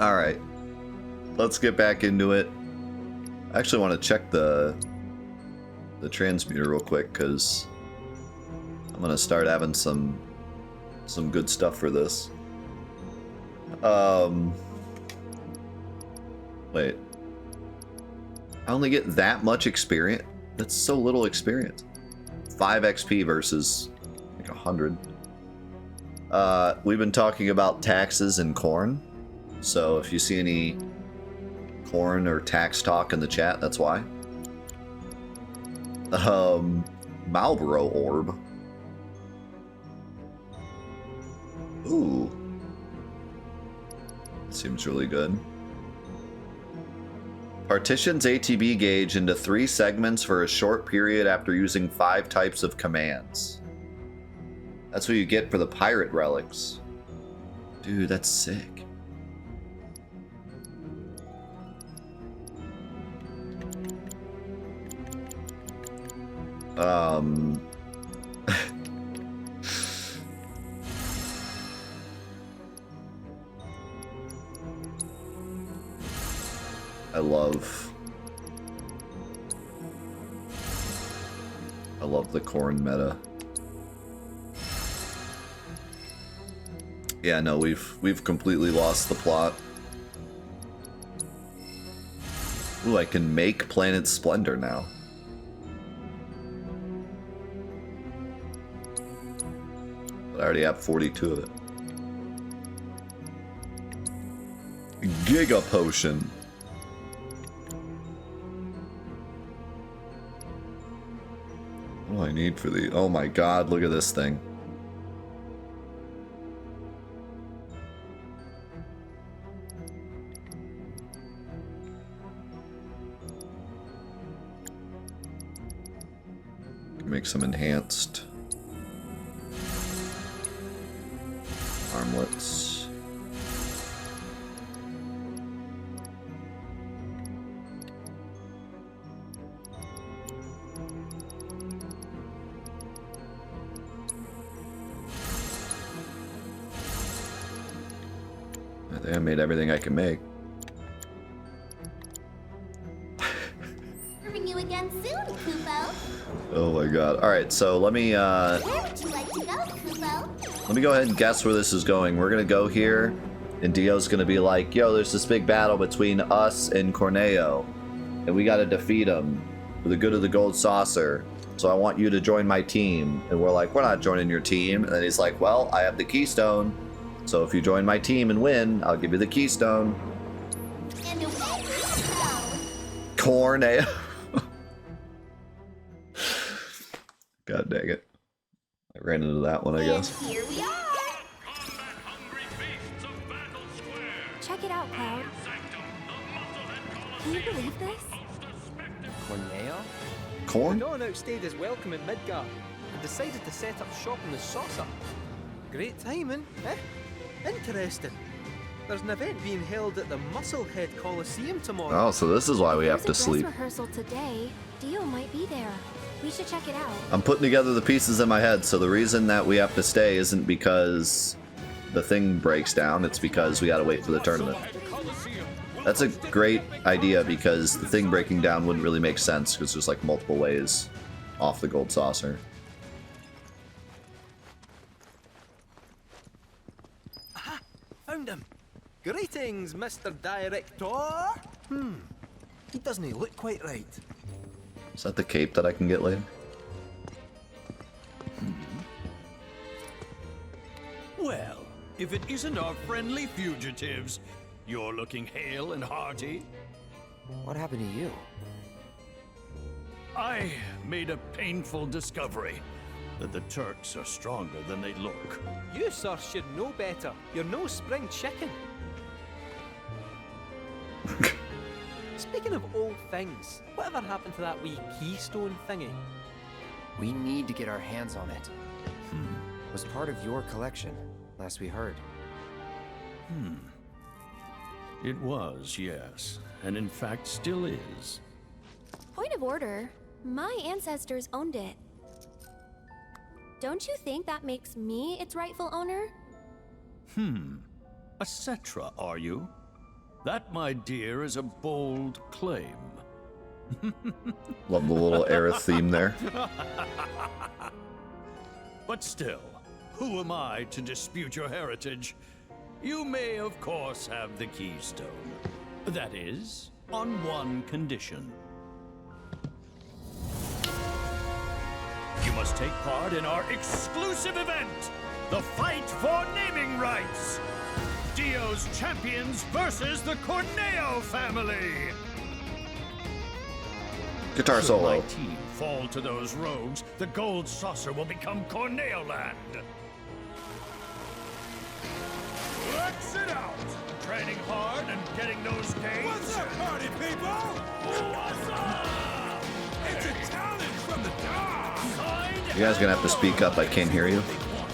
Alright. Let's get back into it. I actually want to check the transmuter real quick, because I'm going to start having some good stuff for this. Wait. I only get that much experience? That's so little experience. 5 XP versus like 100. We've been talking about taxes and corn. So if you see any corn or tax talk in the chat, that's why. Marlboro orb. Ooh. Seems really good. Partitions ATB gauge into 3 segments for a short period after using 5 types of commands. That's what you get for the pirate relics. Dude, that's sick. I love the corn meta. Yeah, no, we've completely lost the plot. Ooh, I can make Planet Splendor now. But I already have 42 of it. Giga Potion. What do I need for the... Oh my god, look at this thing. Make some enhanced armlets. I think I made everything I can make. Serving you again soon, Kupo. Oh my god. Alright, so let me Where would you like to go, Kupo? let me go ahead and guess where this is going. We're gonna go here, and Dio's gonna be like, yo, there's this big battle between us and Corneo, and we gotta defeat him for the good of the gold saucer. So I want you to join my team. And we're like, we're not joining your team. And then he's like, well, I have the keystone. So if you join my team and win, I'll give you the keystone. And away we go. Corneo. God dang it. I ran into that one, I guess. And here we are. Check it out, Cloud. Can you believe this? Corneo? Corn? No one outstayed his welcome in Midgard and decided to set up shop in the saucer. Great timing, eh? Interesting. There's an event being held at the Musclehead Coliseum tomorrow. Oh, so this is why we have to There's a dress sleep. rehearsal today. Dio might be there. We should check it out. I'm putting together the pieces in my head, so the reason that we have to stay isn't because the thing breaks down, it's because we gotta wait for the tournament. That's a great idea, because the thing breaking down wouldn't really make sense, because there's like multiple ways off the gold saucer. Aha! Found him! Greetings, Mr. Director! He doesn't look quite right. Is that the cape that I can get later? Well, if it isn't our friendly fugitives, you're looking hale and hearty. What happened to you? I made a painful discovery that the Turks are stronger than they look. You, sir, should know better. You're no spring chicken. Speaking of old things, whatever happened to that wee keystone thingy? We need to get our hands on it. It was part of your collection, last we heard. It was, yes, and in fact still is. Point of order. My ancestors owned it. Don't you think that makes me its rightful owner? A Cetra, are you? That, my dear, is a bold claim. Love the little Aerith theme there. But still, who am I to dispute your heritage? You may, of course, have the keystone. That is, on one condition. You must take part in our exclusive event, the Fight for Naming Rights. Dio's champions versus the Corneo family. Guitar Should my solo. team fall to those rogues, the gold saucer will become Corneo land. Let's it out! Training hard and getting those gains. What's up, party people? What's up? It's a challenge from the top. You guys gonna have to speak up. I can't hear you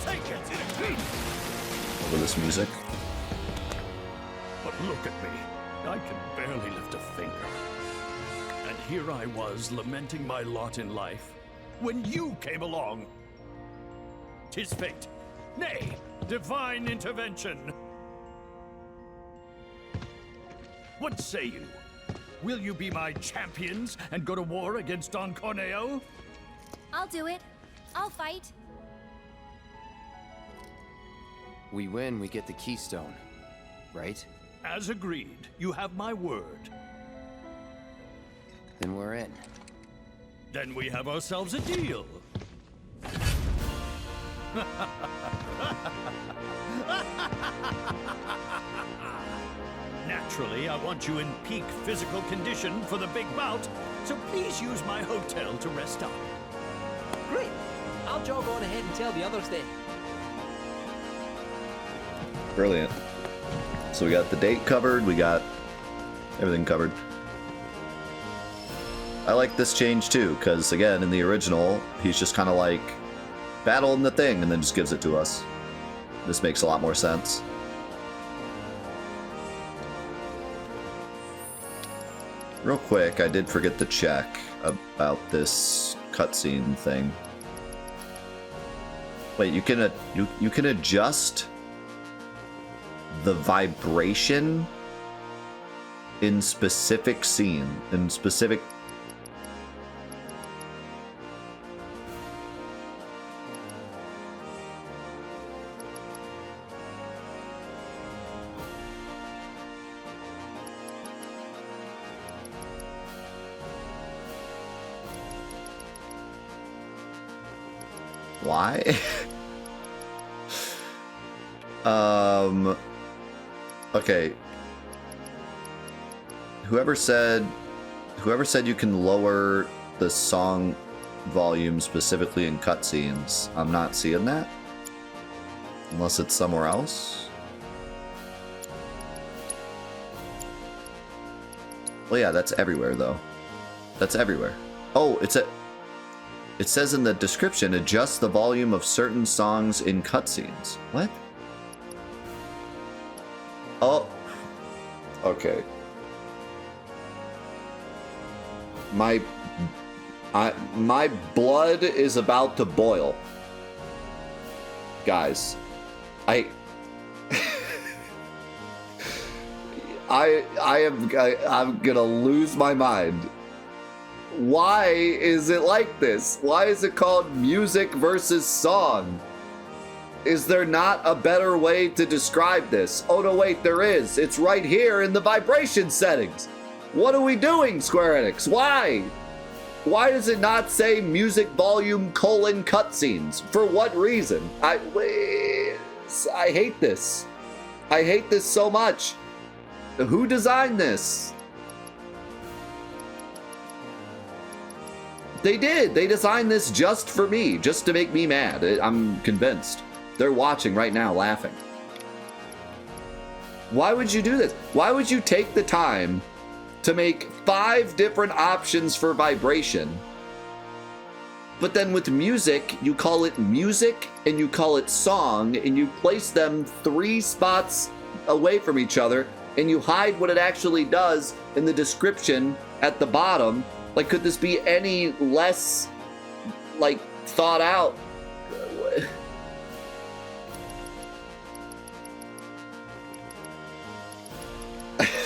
Take it. over this music. But look at me. I can barely lift a finger. And here I was lamenting my lot in life when you came along. 'Tis fate. Nay, divine intervention. What say you? Will you be my champions and go to war against Don Corneo? I'll do it. I'll fight. We win, we get the keystone. Right? As agreed, you have my word. Then we're in. Then we have ourselves a deal. Naturally, I want you in peak physical condition for the big bout, so please use my hotel to rest up. Great. I'll jog on ahead and tell the others then. Brilliant. So we got the date covered, we got everything covered. I like this change too, because again, in the original, he's just kind of like battling the thing and then just gives it to us. This makes a lot more sense. Real quick, I did forget to check about this cutscene thing. Wait, you can adjust the vibration in specific why? Okay. Whoever said you can lower the song volume specifically in cutscenes, I'm not seeing that. Unless it's somewhere else. Well, yeah, that's everywhere though. That's everywhere. Oh, it says in the description, adjust the volume of certain songs in cutscenes. What? Oh. Okay. My blood is about to boil. Guys. I'm gonna lose my mind. Why is it like this? Why is it called music versus song? Is there not a better way to describe this? Oh no, wait, there is. It's right here in the vibration settings. What are we doing, Square Enix? Why? Why does it not say music volume : cutscenes? For what reason? I hate this. I hate this so much. Who designed this? They did. They designed this just for me, just to make me mad. I'm convinced. They're watching right now, laughing. Why would you do this? Why would you take the time to make 5 different options for vibration, but then with music, you call it music and you call it song, and you place them 3 spots away from each other, and you hide what it actually does in the description at the bottom? Like, could this be any less, like, thought out?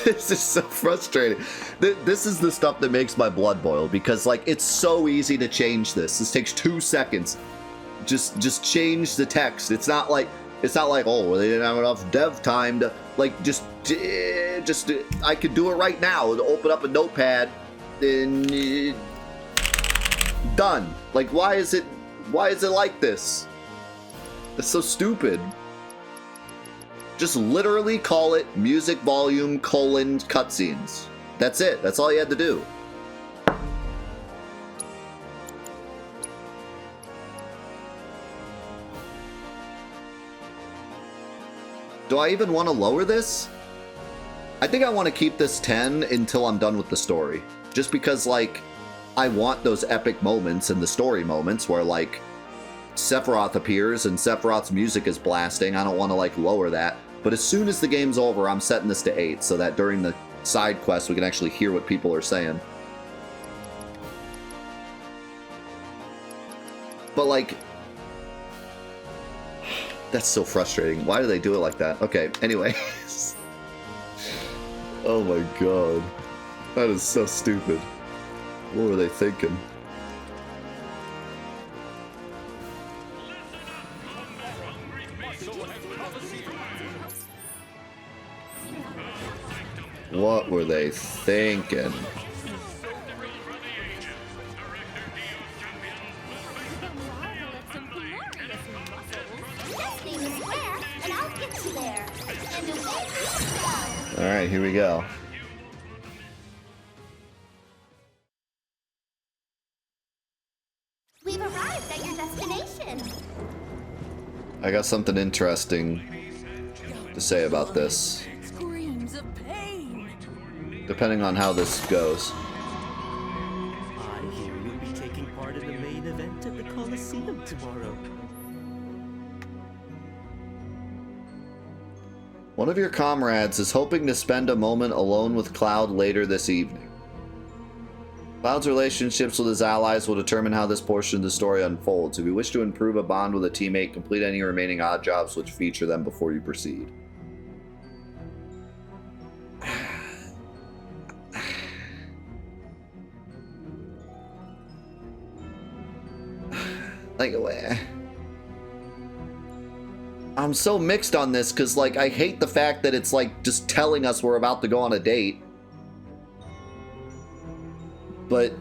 This is so frustrating. This is the stuff that makes my blood boil, because like it's so easy to change this. This takes 2 seconds. Just change the text. It's not like oh, they didn't have enough dev time to like just I could do it right now. Open up a notepad and done. Like why is it like this? It's so stupid. Just literally call it music volume : cutscenes. That's it. That's all you had to do. Do I even want to lower this? I think I want to keep this 10 until I'm done with the story. Just because, like, I want those epic moments and the story moments where, like, Sephiroth appears and Sephiroth's music is blasting. I don't want to, like, lower that. But as soon as the game's over, I'm setting this to 8 so that during the side quests we can actually hear what people are saying. But, like... That's so frustrating. Why do they do it like that? Okay, anyway. Oh my god. That is so stupid. What were they thinking? What were they thinking? Alright, here we go. We've arrived at your destination. I got something interesting to say about this. Screams of pain. Depending on how this goes. I hear you'll be taking part in the main event at the Coliseum tomorrow. One of your comrades is hoping to spend a moment alone with Cloud later this evening. Cloud's relationships with his allies will determine how this portion of the story unfolds. If you wish to improve a bond with a teammate, complete any remaining odd jobs which feature them before you proceed. Like, I'm so mixed on this because, like, I hate the fact that it's, like, just telling us we're about to go on a date. But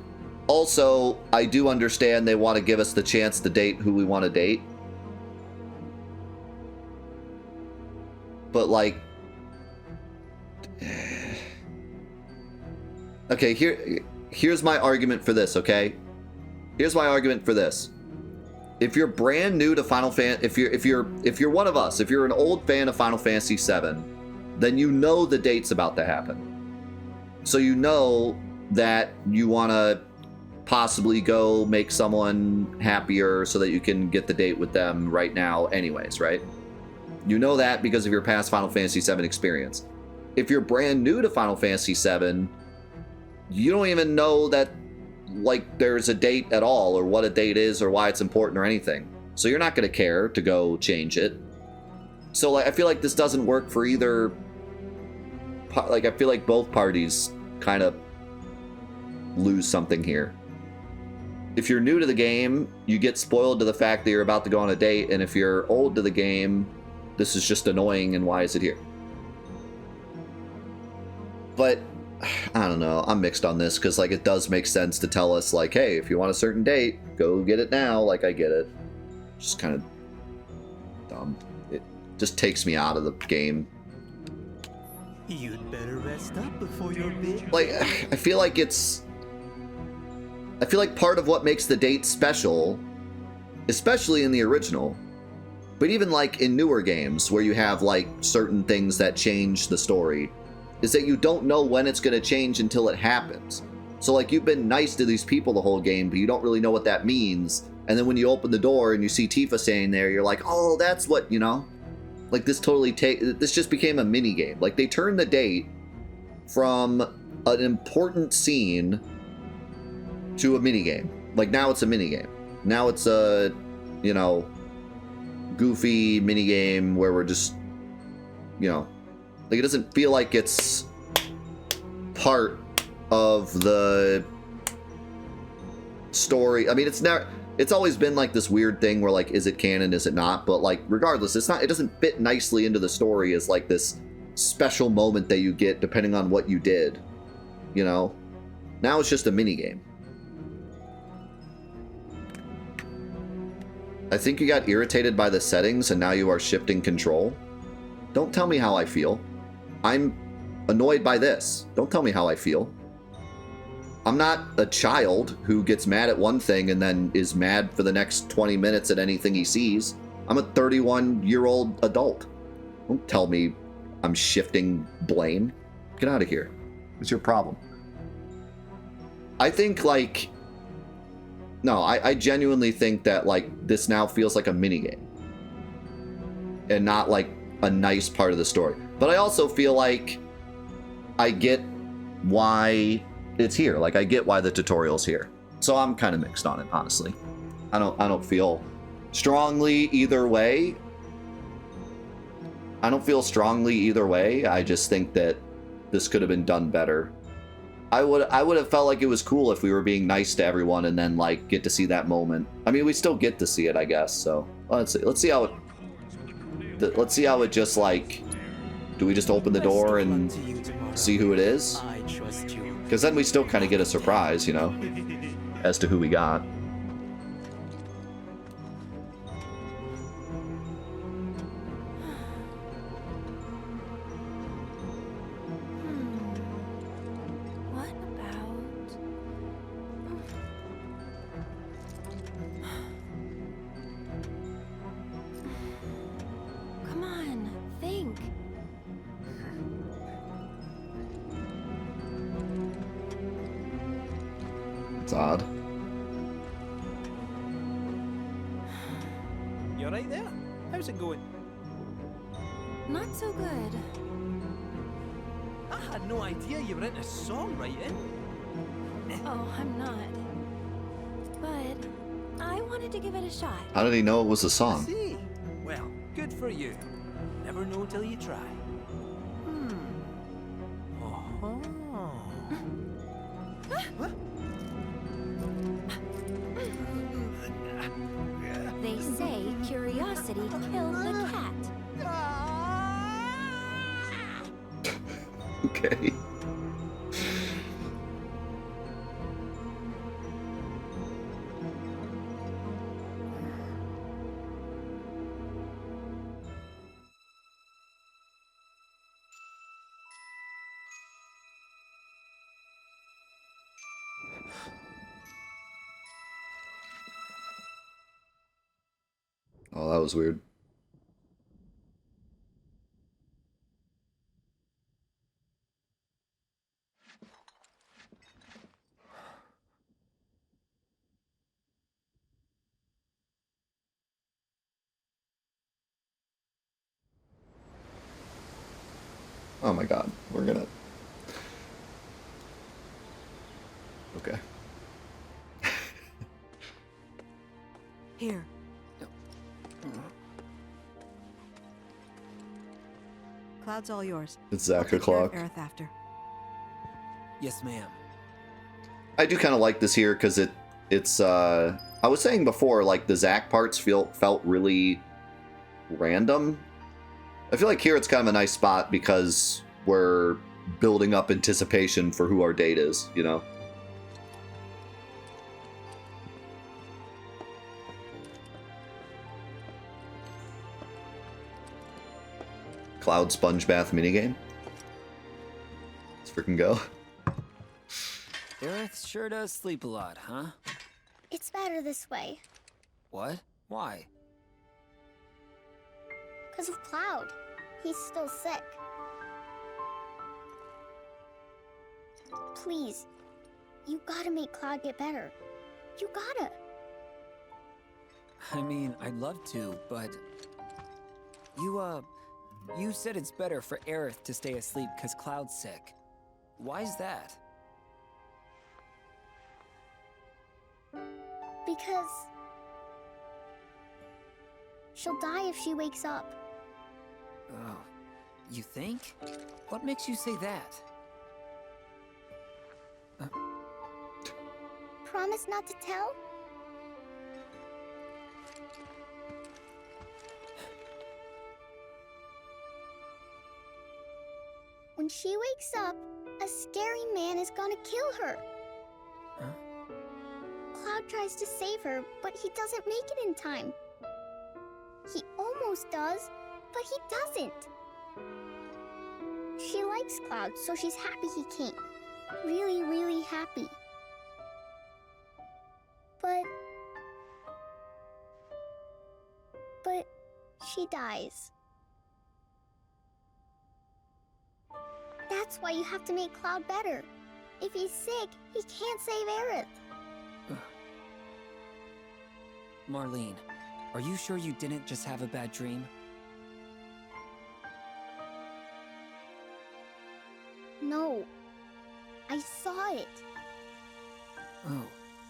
also, I do understand they want to give us the chance to date who we want to date. But, like... Okay, here's my argument for this, okay? Here's my argument for this. If you're brand new to Final Fantasy, if you're one of us, if you're an old fan of Final Fantasy VII, then you know the date's about to happen. So you know that you want to possibly go make someone happier so that you can get the date with them right now anyways, right? You know that because of your past Final Fantasy VII experience. If you're brand new to Final Fantasy VII, you don't even know that like there's a date at all, or what a date is, or why it's important, or anything. So you're not going to care to go change it. So like I feel like this doesn't work for either. Like I feel like both parties kind of lose something here. If you're new to the game, you get spoiled to the fact that you're about to go on a date, and if you're old to the game, this is just annoying, and why is it here? But I don't know, I'm mixed on this, because like it does make sense to tell us like, hey, if you want a certain date, go get it now. Like I get it. Just kind of dumb. It just takes me out of the game. You'd better rest up before your big... Like, I feel like part of what makes the date special, especially in the original, but even like in newer games where you have like certain things that change the story, is that you don't know when it's going to change until it happens. So like you've been nice to these people the whole game, but you don't really know what that means. And then when you open the door and you see Tifa standing there, you're like, oh, that's what, you know? Like this this just became a mini game. Like they turned the date from an important scene to a mini game. Like now it's a mini game. Now it's a, you know, goofy mini game where we're just, you know, like it doesn't feel like it's part of the story. I mean, it's always been like this weird thing where like, is it canon, is it not? But like, regardless, it doesn't fit nicely into the story as like this special moment that you get depending on what you did, you know? Now it's just a mini game. I think you got irritated by the settings and now you are shifting control. Don't tell me how I feel. I'm annoyed by this. Don't tell me how I feel. I'm not a child who gets mad at one thing and then is mad for the next 20 minutes at anything he sees. I'm a 31-year-old adult. Don't tell me I'm shifting blame. Get out of here. What's your problem? I think, like... No, I genuinely think that, like, this now feels like a minigame. And not, like, a nice part of the story. But I also feel like I get why it's here. Like, I get why the tutorial's here. So I'm kind of mixed on it, honestly. I don't feel strongly either way. I don't feel strongly either way. I just think that this could have been done better. I would have felt like it was cool if we were being nice to everyone and then like get to see that moment. I mean, we still get to see it, I guess. So let's see how it just like, do we just open the door and see who it is? I trust you. Because then we still kind of get a surprise, you know, as to who we got. What about... Come on, think. It's odd. You alright there? How's it going? Not so good. I had no idea you were into songwriting. Oh, I'm not. But I wanted to give it a shot. How did he know it was a I song? see. Well, good for you. Never know till you try. Oh. What? They say curiosity killed the cat. Okay. Oh, that was weird. Oh my god, we're gonna... Okay. Here. Cloud's all yours. It's Zach I'll take care of o'clock. Aerith after. Yes, ma'am. I do kind of like this here because it's I was saying before, like the Zack parts felt really random. I feel like here it's kind of a nice spot because we're building up anticipation for who our date is, you know? Cloud sponge bath minigame. Let's freaking go. Aerith sure does sleep a lot, huh? It's better this way. What? Why? Because of Cloud. He's still sick. Please, you gotta make Cloud get better. You gotta. I mean, I'd love to, but... You said it's better for Aerith to stay asleep because Cloud's sick. Why's that? Because she'll die if she wakes up. Oh, you think? What makes you say that? Promise not to tell? When she wakes up, a scary man is gonna kill her. Huh? Cloud tries to save her, but he doesn't make it in time. He almost does, but he doesn't. She likes Cloud, so she's happy he came. Really, really happy. But she dies. That's why you have to make Cloud better. If he's sick, he can't save Aerith. Marlene, are you sure you didn't just have a bad dream? No. I saw it. Oh,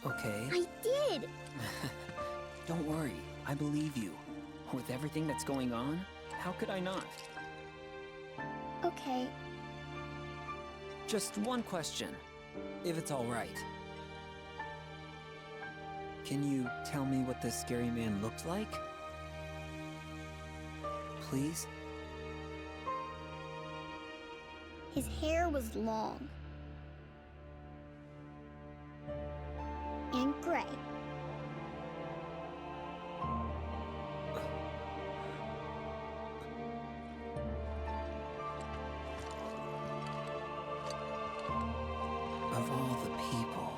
okay. I did! Don't worry, I believe you. With everything that's going on, how could I not? Okay. Just one question, if it's all right. Can you tell me what this scary man looked like? Please? His hair was long. And gray. Of all the people.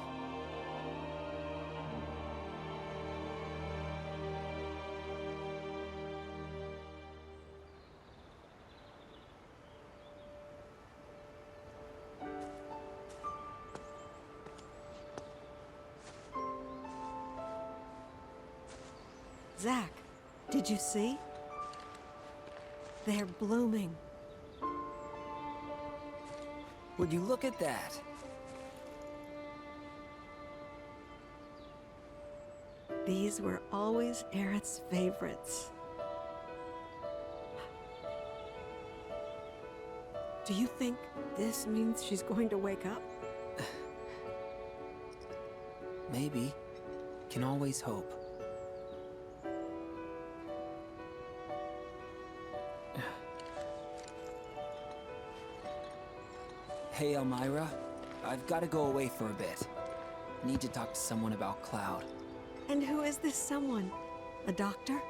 Zack, did you see? They're blooming. Would you look at that? These were always Aerith's favorites. Do you think this means she's going to wake up? Maybe. Can always hope. Hey, Elmira. I've got to go away for a bit. Need to talk to someone about Cloud. And who is this someone? A doctor?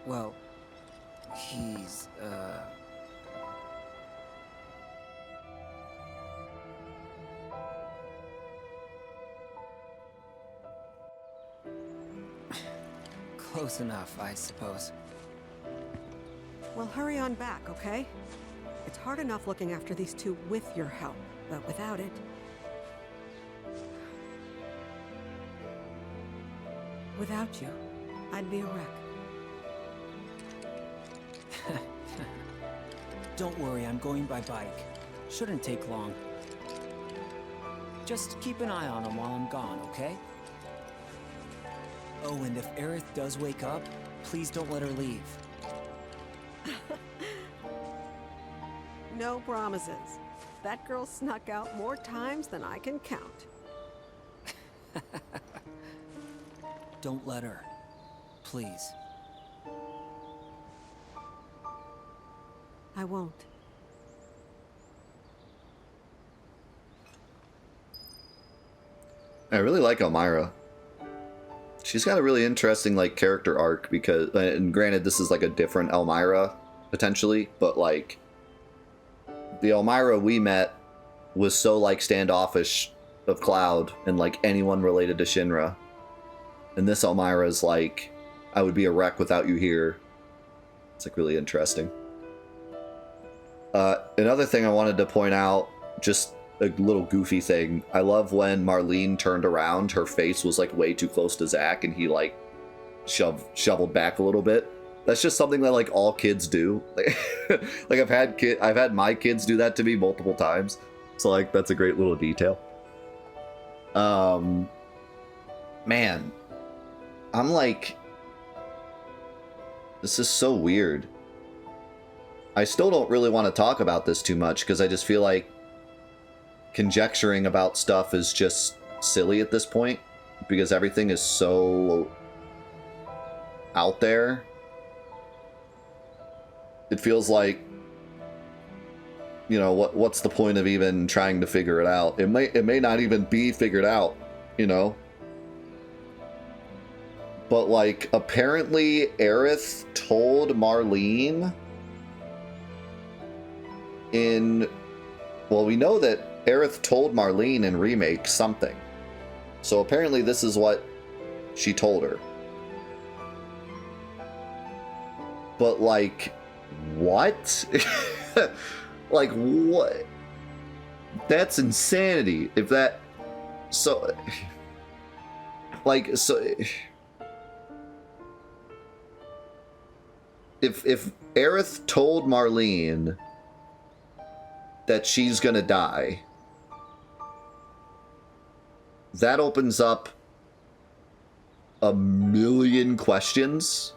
Well, he's, close enough, I suppose. Well, hurry on back, okay? It's hard enough looking after these two with your help, but without it... Without you, I'd be a wreck. Don't worry, I'm going by bike. Shouldn't take long. Just keep an eye on him while I'm gone, okay? Oh, and if Aerith does wake up, please don't let her leave. No promises. That girl snuck out more times than I can count. Don't let her. Please. I won't. I really like Elmira. She's got a really interesting like character arc because, and granted, this is like a different Elmira potentially, but like the Elmira we met was so like standoffish of Cloud and like anyone related to Shinra, and this Elmira is like, I would be a wreck without you here. It's like really interesting. Another thing I wanted to point out, just a little goofy thing. I love when Marlene turned around, her face was like way too close to Zack, and he like shoveled back a little bit. That's just something that like all kids do. Like I've had my kids do that to me multiple times. So like that's a great little detail. Man, I'm like, this is so weird. I still don't really want to talk about this too much because I just feel like conjecturing about stuff is just silly at this point because everything is so out there. It feels like, you know, what's the point of even trying to figure it out? It may not even be figured out, you know? But like apparently Aerith told Marlene well, we know that Aerith told Marlene in Remake something. So apparently this is what she told her. But like, what? Like, what? That's insanity. If that... So... Like, so... If Aerith told Marlene that she's gonna die, that opens up a million questions,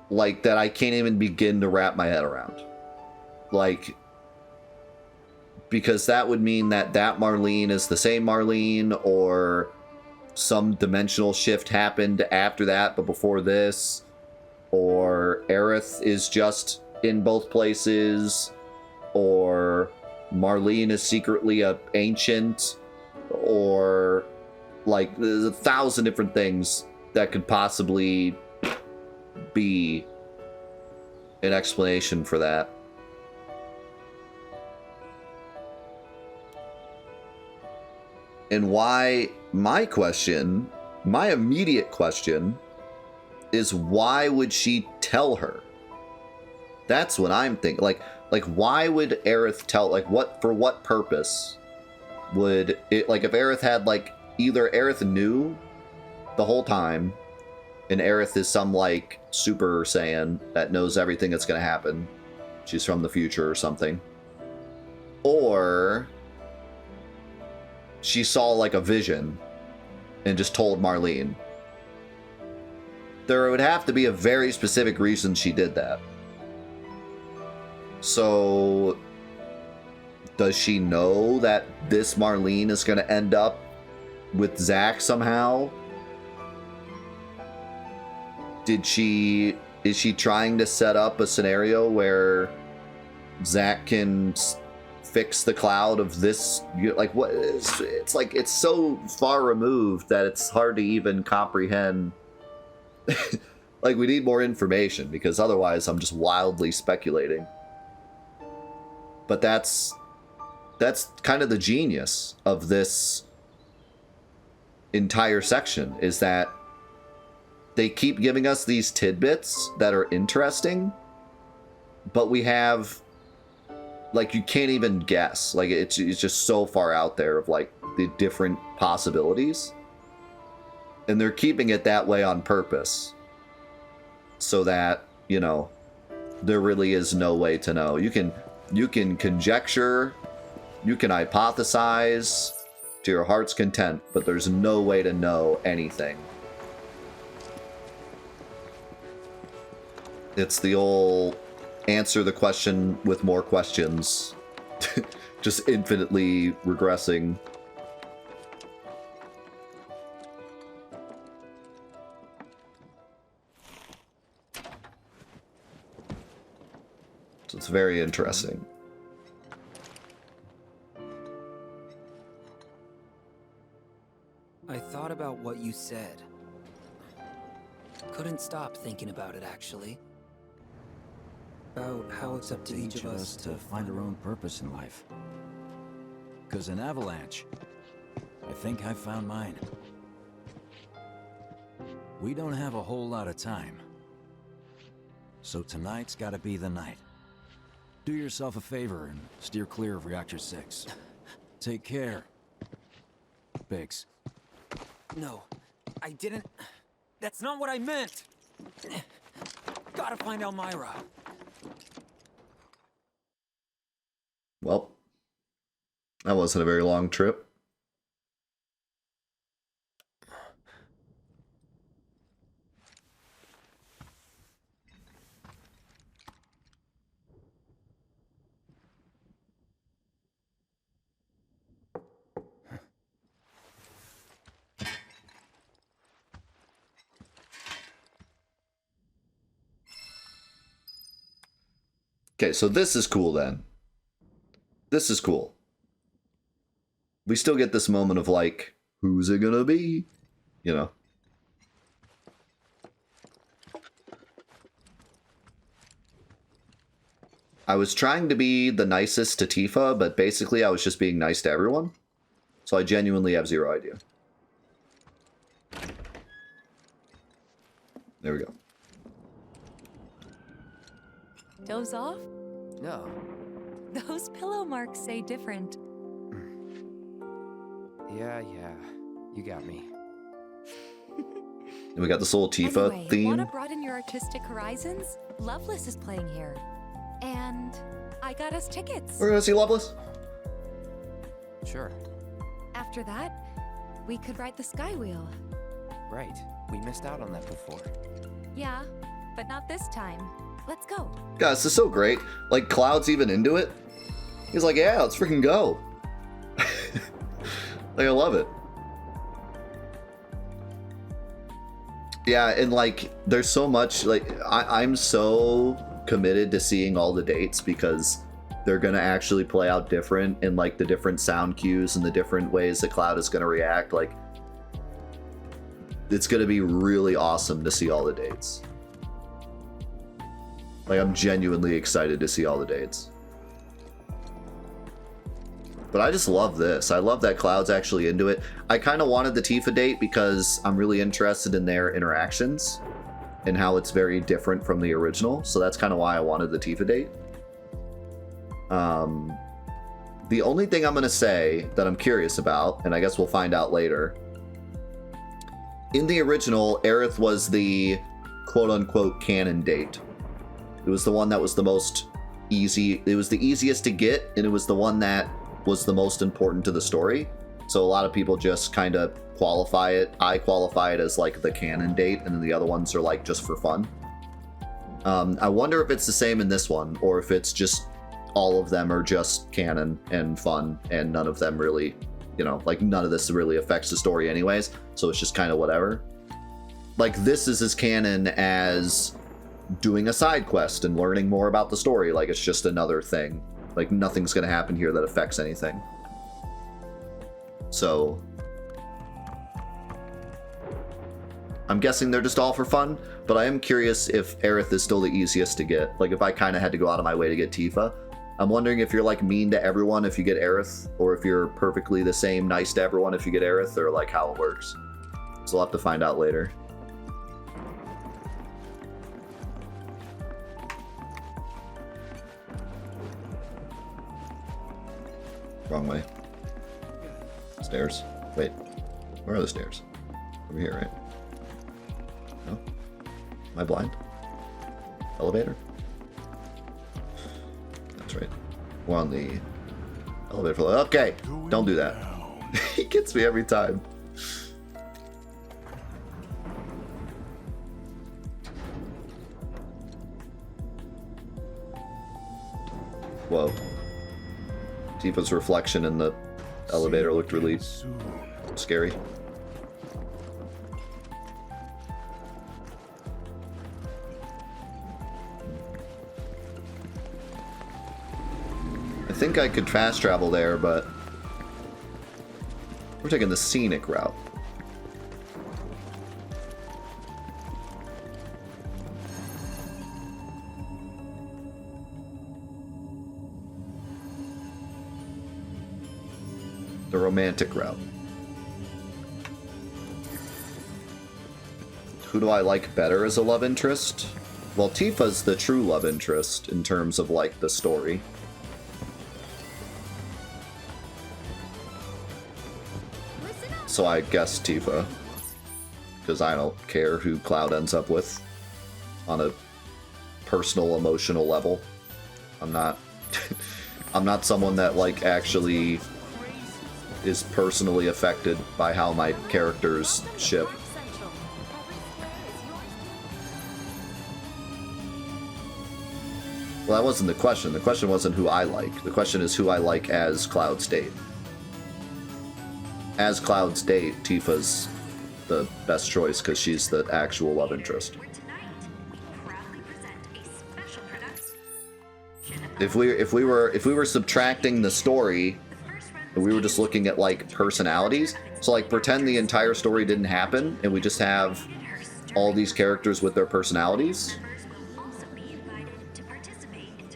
like, that I can't even begin to wrap my head around. Like, because that would mean that Marlene is the same Marlene, or some dimensional shift happened after that but before this, or Aerith is just in both places, or Marlene is secretly a ancient, or like there's 1,000 different things that could possibly be an explanation for that. And why my immediate question is, why would she tell her? That's what I'm thinking. Like why would Aerith tell, like, for what purpose would it, like, if Aerith had, like, either Aerith knew the whole time, and Aerith is some, like, Super Saiyan that knows everything that's gonna happen. She's from the future or something. Or she saw, like, a vision and just told Marlene. There would have to be a very specific reason she did that. So, does she know that this Marlene is going to end up with Zack somehow? Is she trying to set up a scenario where Zack can fix the cloud of this? Like, what? It's like, it's so far removed that it's hard to even comprehend. Like, we need more information, because otherwise I'm just wildly speculating. But that's kind of the genius of this entire section, is that they keep giving us these tidbits that are interesting, but we have, like, you can't even guess. Like, it's just so far out there of, like, the different possibilities. And they're keeping it that way on purpose, so that, you know, there really is no way to know. You can conjecture, you can hypothesize to your heart's content, but there's no way to know anything. It's the old answer the question with more questions. Just infinitely regressing. So it's very interesting. I thought about what you said. Couldn't stop thinking about it, actually. About how it's up to each of us to find our own purpose in life. Because in Avalanche, I think I found mine. We don't have a whole lot of time. So tonight's gotta be the night. Do yourself a favor and steer clear of Reactor 6. Take care, Biggs. No, I didn't. That's not what I meant. Gotta find Elmira. Well, that wasn't a very long trip. Okay, so this is cool then. This is cool. We still get this moment of like, who's it gonna be? You know. I was trying to be the nicest to Tifa, but basically I was just being nice to everyone. So I genuinely have zero idea. There we go. Doze off? No. Those pillow marks say different. Yeah, you got me. And we got this little Tifa Anyway, theme. wanna broaden your artistic horizons? Loveless is playing here. And I got us tickets. We're gonna see Loveless. Sure. After that, we could ride the Sky Wheel. Right. We missed out on that before. Yeah, but not this time. Let's go. Guys, this is so great. Like, Cloud's even into it. He's like, yeah, let's freaking go. Like, I love it. Yeah, and like, there's so much, like, I'm so committed to seeing all the dates because they're gonna actually play out different in like the different sound cues and the different ways that Cloud is gonna react. Like, it's gonna be really awesome to see all the dates. Like, I'm genuinely excited to see all the dates. But I just love this. I love that Cloud's actually into it. I kind of wanted the Tifa date because I'm really interested in their interactions and how it's very different from the original. So that's kind of why I wanted the Tifa date. The only thing I'm going to say that I'm curious about, and I guess we'll find out later, in the original, Aerith was the quote-unquote canon date. It was the one that was the most easy. It was the easiest to get, and it was the one that was the most important to the story. So a lot of people just kind of qualify it. I qualify it as like the canon date, and then the other ones are like just for fun. I wonder if it's the same in this one, or if it's just all of them are just canon and fun, and none of them really, you know, like none of this really affects the story anyways. So it's just kind of whatever. Like, this is as canon as doing a side quest and learning more about the story. Like, it's just another thing. Like, nothing's gonna happen here that affects anything. So I'm guessing they're just all for fun, but I am curious if Aerith is still the easiest to get. Like, if I kind of had to go out of my way to get Tifa, I'm wondering if you're like mean to everyone if you get Aerith, or if you're perfectly the same nice to everyone if you get Aerith, or like how it works. So we'll have to find out later. Wrong way. Stairs. Wait. Where are the stairs? Over here, right? No? Am I blind? Elevator? That's right. We're on the elevator floor. Okay! Don't do that. He gets me every time. Whoa. Tifa's reflection in the elevator looked really scary. I think I could fast travel there, but we're taking the scenic route. The romantic route. Who do I like better as a love interest? Well, Tifa's the true love interest in terms of, like, the story. So I guess Tifa. Because I don't care who Cloud ends up with on a personal, emotional level. I'm not... I'm not someone that, like, actually is personally affected by how my characters ship. Well, that wasn't the question. The question wasn't who I like. The question is who I like as Cloud's date. As Cloud's date, Tifa's the best choice because she's the actual love interest. if we were subtracting the story, and we were just looking at like personalities, so like pretend the entire story didn't happen and we just have all these characters with their personalities.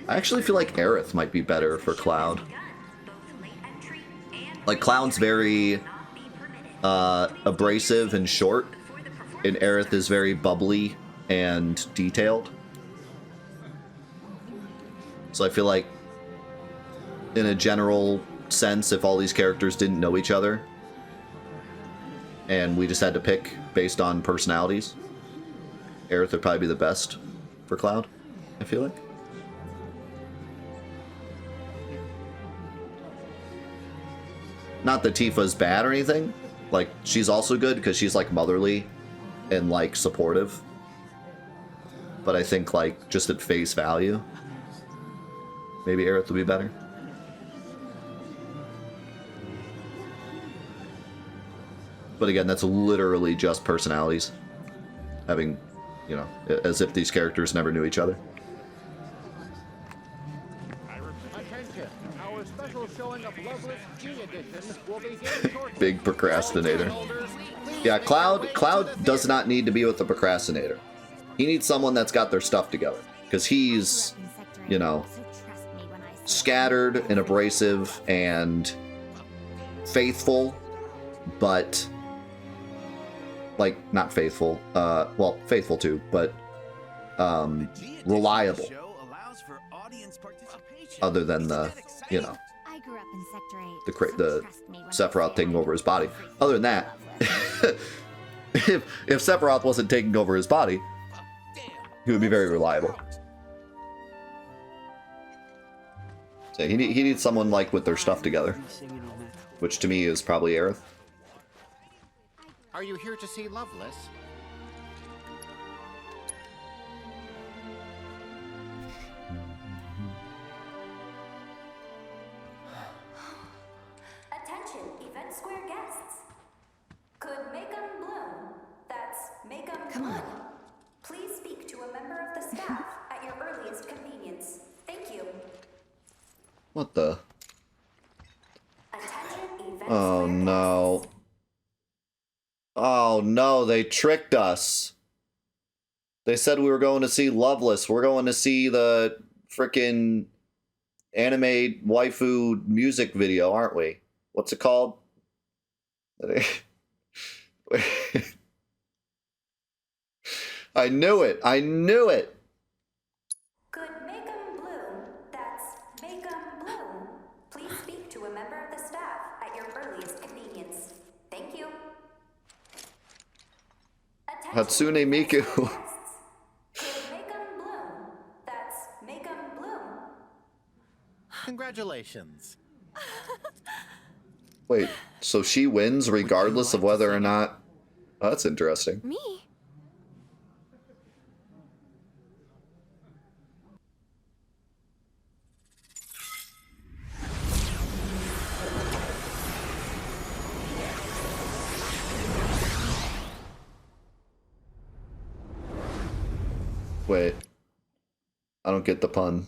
I actually feel like Aerith might be better for Cloud. Like Cloud's very abrasive and short, and Aerith is very bubbly and detailed. So I feel like, in a general sense, if all these characters didn't know each other, and we just had to pick based on personalities, Aerith would probably be the best for Cloud, I feel like. Not that Tifa's bad or anything. Like, she's also good because she's, like, motherly and, like, supportive. But I think, like, just at face value, maybe Aerith would be better. But again, that's literally just personalities. Having, you know, as if these characters never knew each other. Big procrastinator. Yeah, Cloud does not need to be with the procrastinator. He needs someone that's got their stuff together. Because he's, you know, scattered and abrasive and faithful, but, like, not faithful. Well, faithful too, but reliable. Other than the, you know, the Sephiroth taking over his body. Other than that, if Sephiroth wasn't taking over his body, he would be very reliable. So he needs someone like with their stuff together, which to me is probably Aerith. Are you here to see Loveless? Attention, Event Square guests. Could make 'em bloom. That's make 'em Come on. Please speak to a member of the staff at your earliest convenience. Thank you. What the? Attention, Event Oh Square no. Oh no, they tricked us. They said we were going to see Loveless. We're going to see the frickin' anime waifu music video, aren't we? What's it called? I knew it. I knew it. Could make 'em bloom. That's make 'em bloom. Please speak to a member of the staff at your earliest convenience. Thank you. Hatsune Miku. Could make 'em bloom. That's make 'em bloom. Congratulations. Wait, so she wins regardless of whether or not... Oh, that's interesting. Me? Wait. I don't get the pun.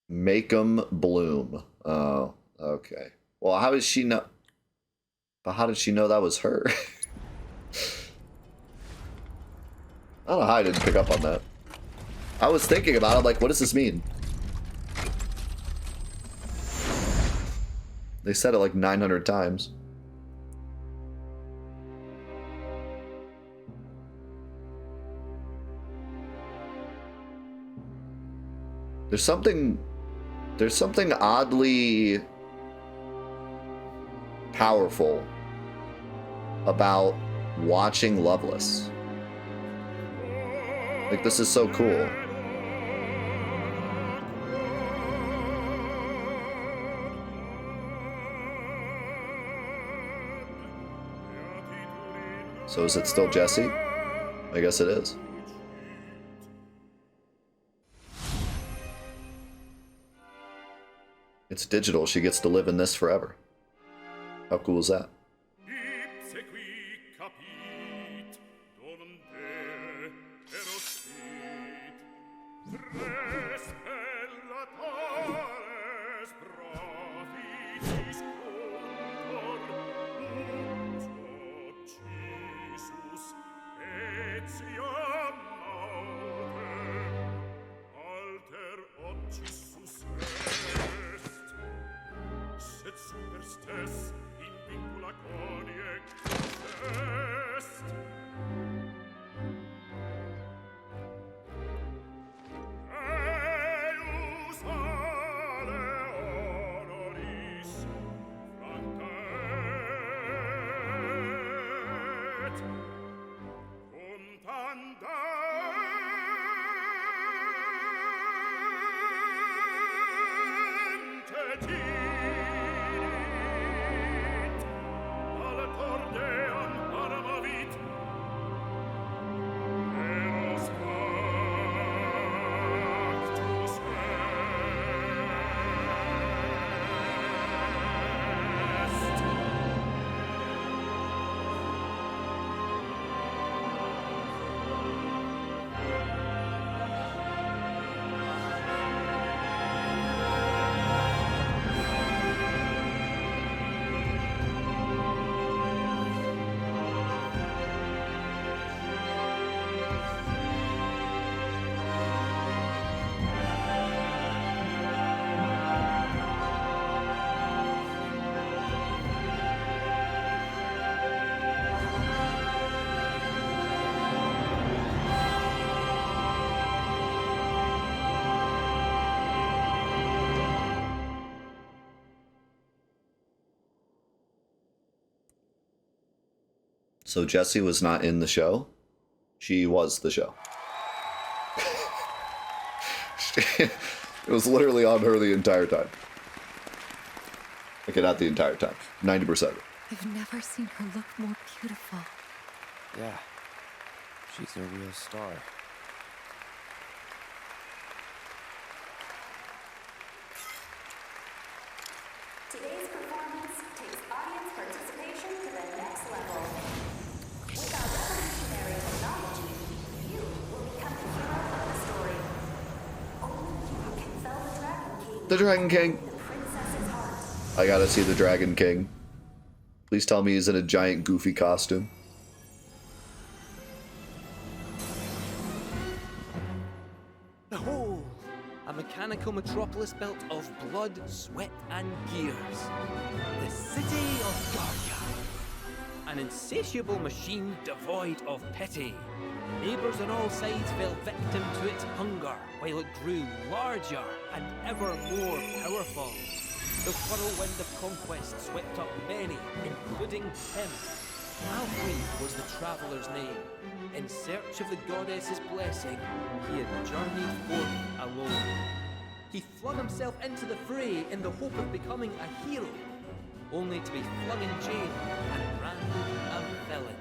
Make 'em bloom. Oh, okay. Well, how did she know? But how did she know that was her? I don't know how I didn't pick up on that. I was thinking about it, I'm like, what does this mean? They said it like 900 times. There's something oddly powerful about watching Loveless. Like, this is so cool. So is it still Jessie? I guess it is. It's digital. She gets to live in this forever. How cool is that? So Jessie was not in the show. She was the show. It was literally on her the entire time. Okay, not the entire time. 90% of it. I've never seen her look more beautiful. Yeah. She's a real star. Today's performance takes audience participation to the next level. With our revolutionary technology, you will become the hero of the story. Only you can fell the Dragon King. The Dragon King. The princess's heart. I gotta see the Dragon King. Please tell me he's in a giant goofy costume. Behold, a mechanical metropolis built of blood, sweat, and gears. The city of Guardia. An insatiable machine devoid of pity. Neighbors on all sides fell victim to its hunger, while it grew larger and ever more powerful. The whirlwind of conquest swept up many, including him. Alfred was the traveller's name. In search of the goddess's blessing, he had journeyed forth alone. He flung himself into the fray in the hope of becoming a hero, only to be flung in jail and branded a villain.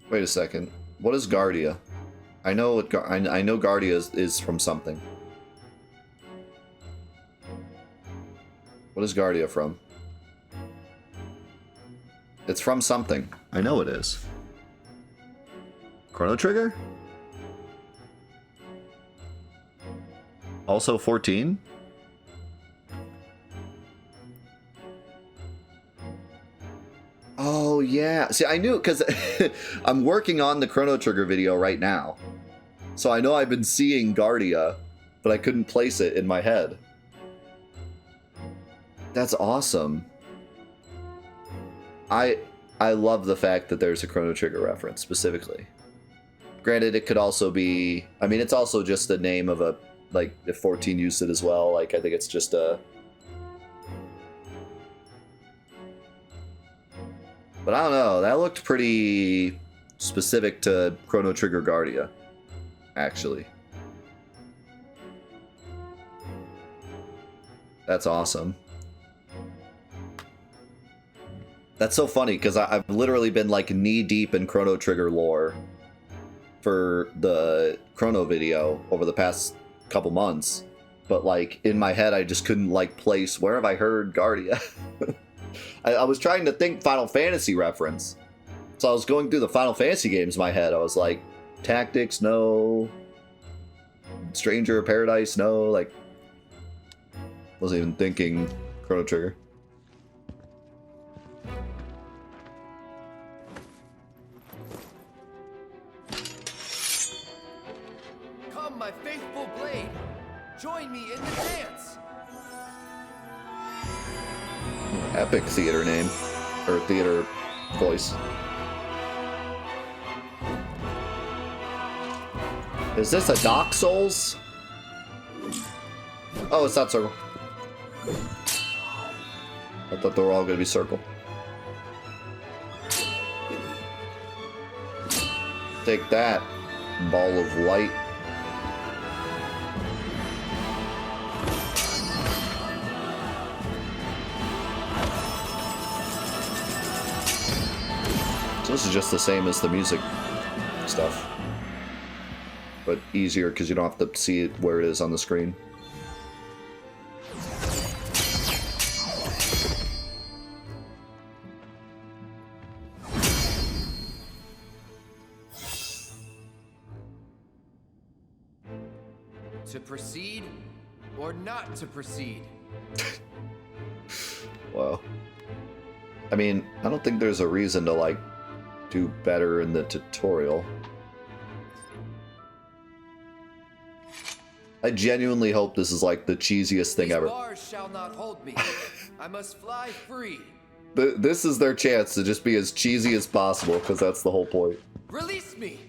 Wait a second. What is Guardia? I know what I know Guardia is from something. What is Guardia from? It's from something. I know it is. Chrono Trigger? Also 14? Oh, yeah. See, I knew because I'm working on the Chrono Trigger video right now. So I know I've been seeing Guardia, but I couldn't place it in my head. That's awesome. I love the fact that there's a Chrono Trigger reference, specifically. Granted, it could also be... I mean, it's also just the name of a... Like, if 14 used it as well, like, I think it's just a... But I don't know, that looked pretty specific to Chrono Trigger Guardia, actually. That's awesome. That's so funny, because I've literally been like knee-deep in Chrono Trigger lore for the Chrono video over the past couple months. But like, in my head, I just couldn't like place, where have I heard Guardia? I was trying to think Final Fantasy reference. So I was going through the Final Fantasy games in my head. I was like, Tactics, no. Stranger of Paradise, no. Like, wasn't even thinking Chrono Trigger. Come, my faithful blade. Join me in the dance. Epic theater name. Or theater voice. Is this a Dark Souls? Oh, it's not circle. I thought they were all gonna be circle. Take that, ball of light. So this is just the same as the music stuff, but easier because you don't have to see it where it is on the screen. To proceed or not to proceed? Wow. I mean, I don't think there's a reason to like do better in the tutorial. I genuinely hope this is like the cheesiest thing ever. These bars shall not hold me. I must fly free. This is their chance to just be as cheesy as possible, because that's the whole point. Release me.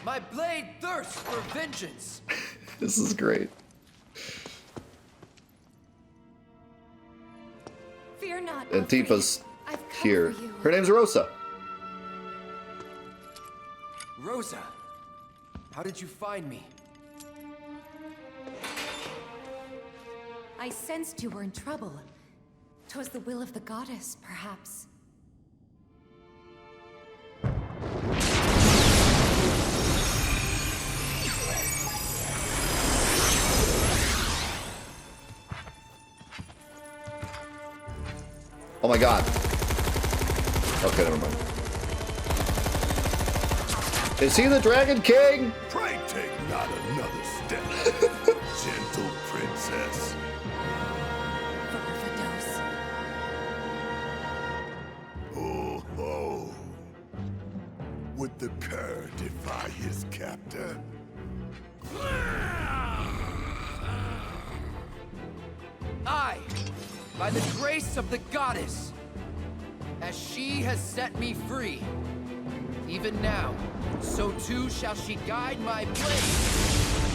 My blade thirsts for vengeance. This is great. Fear not. And Alfred. Tifa's I've come here. for you. Her name's Rosa. Rosa, how did you find me? I sensed you were in trouble. 'Twas the will of the goddess, perhaps. Oh my god. Okay, never mind. Is he the Dragon King? Pray take not another step, gentle princess. Oh, oh. Would the cur defy his captor? I, by the grace of the goddess, as she has set me free, even now, so too shall she guide my blade.